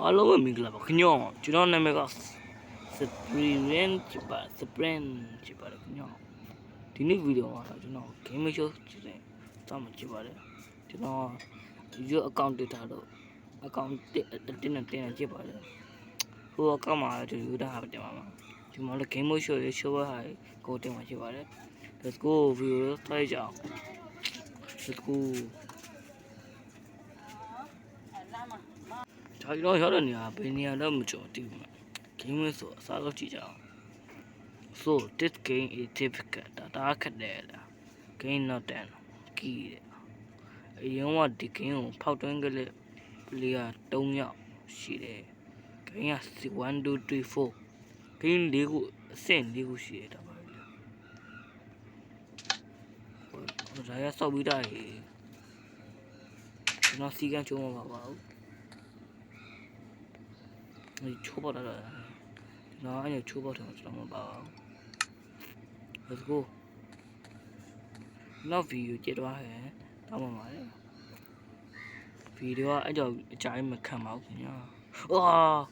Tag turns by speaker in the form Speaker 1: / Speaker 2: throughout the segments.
Speaker 1: အားလုံးပဲမင်္ဂလာပါခင်ဗျာကျွန်တော်နာမည်က Spring ဖြစ်ပါတယ်ခင်ဗျာဒီနေ့ဗီဒီယိုမှာကျွန်တော် game show ကြည့်တယ်တောင်းမှကြည့်ပါတယ်ကျွန်တော် video account တက်ထားတော့ account တက်နေကြည့်ပါတယ်ဟို account မှာကျွန်တော် YouTube ဟာတင်ပါမှာဒီမှာလည်း game show ရေ show ဟာကိုတင်မှာကြည့်ပါတယ် let's go video ထိုင်ကြအောင် let's goကျွန်တော်ရောက်တဲ့နေရာဘယ်နေရာတော့မကြော်တည်ဘူး game ဆိုအစားဆုံးကြည့်ကြအောင် so this game is difficult ဒါခက်တယ်လား game not done ကီးတယ်အရင်ကဒီ game ကိုဖောက်သွင်းကြတဲ့ player 3ယောက်ရှိတယ် game က1 2 3 4 game ၄ခုအဆင့်၄ခုရှိတယ်ဒါပါလေဒါရဆောက်ပြီးသားရေကျွန်တော်စီကန်းချိုးမှာပါဘူး你抽爆它了，然后按钮抽爆它，知道吗？吧 ，Let's go。那 video 接的话还，他们买的。video 啊，按照家人们看嘛，我看呀，哇，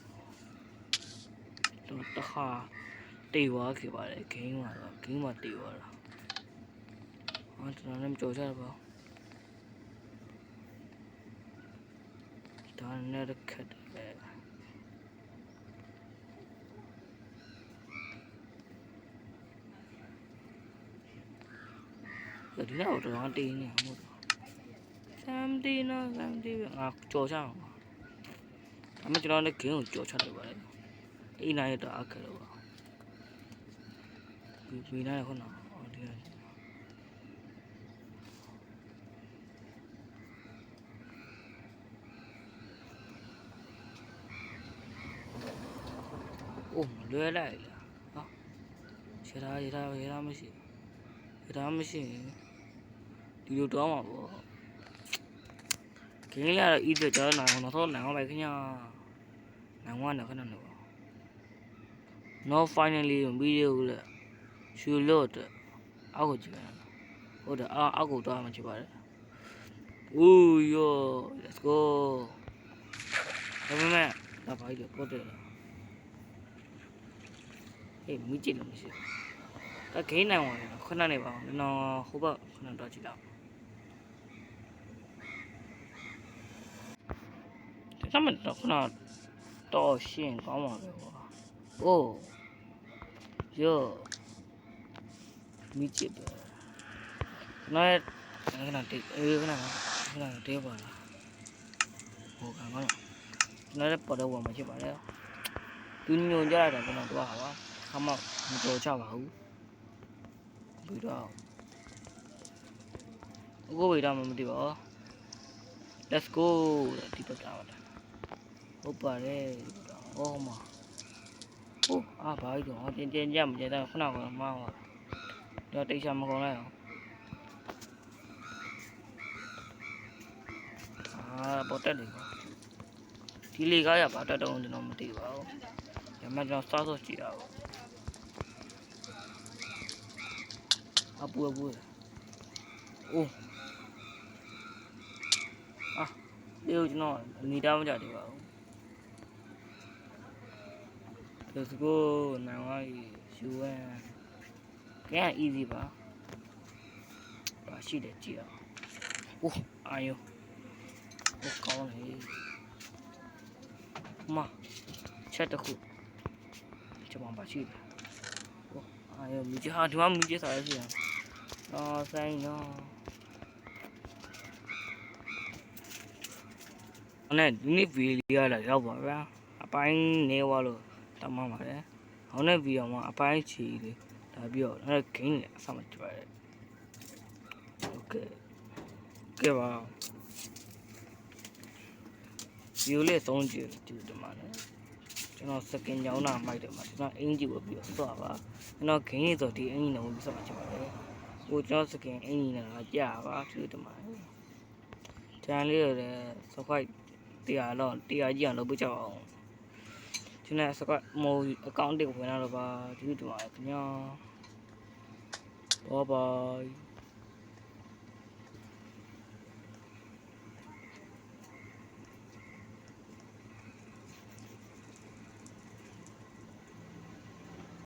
Speaker 1: 这大哈，对我去吧嘞，给我对我了。啊，这咱们做下来吧。当然那个看的嘞。ဒီနောက်တော့တင်းနေမှာမို့70နော်70ငါကြော်ချအောင်အမေကျွန်တော်လည်းဂင်းကိုကြော်ချလိုက်ပါလေအိမ်နိုင်ရတော့အခက်တော့ဒီနိုင်ခုနဒီအိုးလွယ်လိုက်လားဟာရတာမရှိဒီလိုတော့မှာပေါ့ခင်းရတော့ဤတဲ့တော့နိုင်တော့နိုင်အောင်ပဲခင်ဗျာနိုင်ဝါနဲ့ခဏနေပါ no finally ဗီဒီယိုလေရှူလို့တဲ့အောက်ကိုကြည့်ရအောင်ဟုတ်တယ်အောက်ကိုတော့မှကြည့်ပါလေ Ooh yo let's go ဒါပေမဲ့ဒါပါကြီးတော့တယ်ဟေးမိကြည့်လို့မရှိဒါဂိမ်းနိုင်ဝင်ခဏနေပါအောင်ကျွန်တော်ဟိုဘက်ခဏတော့ကြည့်လောက်ဒါမှတော့ခဏတော့ရှင်းကောင်းပါပဲကွာအိုးယောမိကြည့်ပဲနော်ခဏတိတ်ခဏတေးပါလားဟိုကမနော်နော်လည်းပေါ်တော့ဝင်မဖြစ်ပါနဲ့သူညွန်ကြရတာကျွန်တော်တော့ဟာပါခမောက်မတော်ချပါဘူးပြီးတော့အခုဝေးတော့မသိပါဘူး let's go ဒီဘက်ကပါလားဟုတ်ပါတယ်ဟောမဟုတ်ဘာကြီးတော့တင်းကြမကြတော့ခဏကမှောင်းတော့တိတ်ချမကုန်လိုက်အောင်ပေါ်တက်လေဒီလေကားရပါတက်တော့ကျွန်တော်မသိပါဘူးညမကျွန်တော်စားတော့ကြည့်ရအောင်အပူအိုးဒီကျွန်တော်နေတာမကြသေးပါဘူး let's go နိုင်ဝါယူဝဲကဲ easy ပါရှိတယ်ကြည့်အောင်အိုးအာယိုကောင်းလေမချက်တခုကျွန်မပါရှိတယ်အိုးအာယိုမြကြီးဟာဒီမှာမြကြီးစားရစီဆိုင်နော်အဲ့ဒီနေ့ဗီဒီယိုလာရောက်ပါဗျာအပိုင်းနေသွားလို့တမမ်းပါတယ်ဟောင်းတဲ့ဗီဒီယိုမှာအပိုင်းချီလေးဒါပြီးတော့အဲ့ဂိမ်းနဲ့အဆမကြည့်ပါတယ်โอเคကဲပါဗီဒီယိုလေးသုံးကြည့်ဒီမှာလေကျွန်တော်စကင်ကြောင်းတာမိုက်တယ်မှာကျွန်တော်အင်ဂျီကိုပြီးတော့ဆွပါကျွန်တော်ဂိမ်းလေးဆိုဒီအင်ဂျီနဲ့ပြီးဆက်မှာချင်ပါတယ်ဟိုကျွန်တော်စကင်အင်ဂျီနဲ့ကြာပါဒီမှာတန်လေးရယ်စဖိုက်တရားတော့တရားကြီးအောင်လုပ်ပြကြအောင်ကျွန်တော်စကွတ်မိုးအကောင့်တစ်ဝင်လာတော့ပါဒီမှာခင်ဗျာဘိုင်